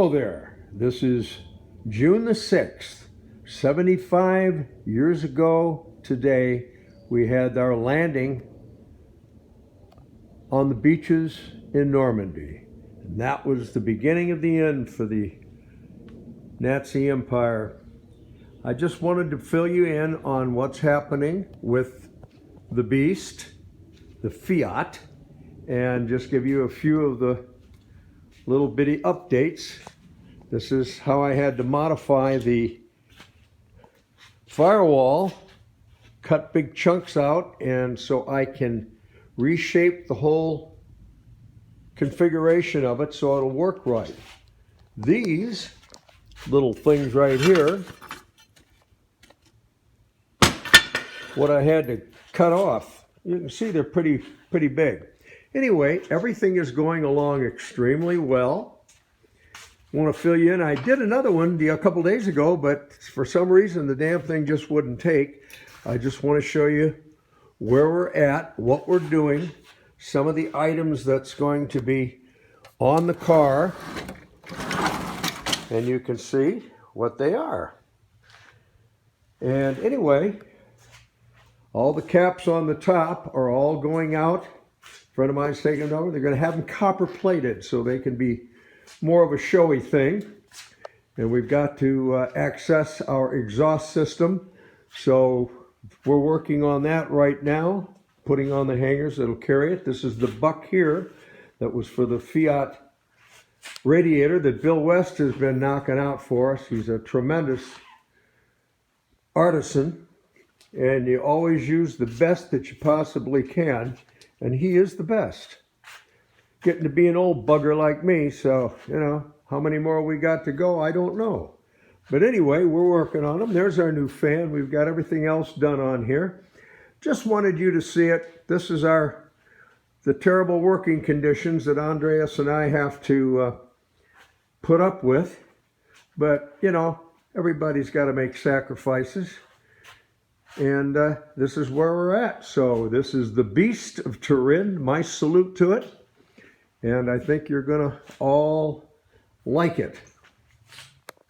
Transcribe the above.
Hello there. This is June the 6th, 75 years ago today. We had our landing on the beaches in Normandy. And that was the beginning of the end for the Nazi Empire. I just wanted to fill you in on what's happening with the Beast, the Fiat, and just give you a few of the little bitty updates. This is how I had to modify the firewall, cut big chunks out, and so I can reshape the whole configuration of it so it'll work right. These little things right here, what I had to cut off. You can see they're pretty big. Anyway, everything is going along extremely well. I want to fill you in. I did another one a couple days ago, but for some reason the damn thing just wouldn't take. I just want to show you where we're at, what we're doing, some of the items that's going to be on the car, and you can see what they are. And anyway, all the caps on the top are all going out. A friend of mine's taking it over. They're going to have them copper plated so they can be more of a showy thing. And we've got to access our exhaust system. So we're working on that right now, putting on the hangers that'll carry it. This is the buck here that was for the Fiat radiator that Bill West has been knocking out for us. He's a tremendous artisan, and you always use the best that you possibly can. And he is the best. Getting to be an old bugger like me, so, you know, how many more we got to go, I don't know. But anyway, we're working on them. There's our new fan. We've got everything else done on here. Just wanted you to see it. This is the terrible working conditions that Andreas and I have to put up with. But, you know, everybody's got to make sacrifices. And this is where we're at. So this is the Beast of Turin. My salute to it. And I think you're going to all like it.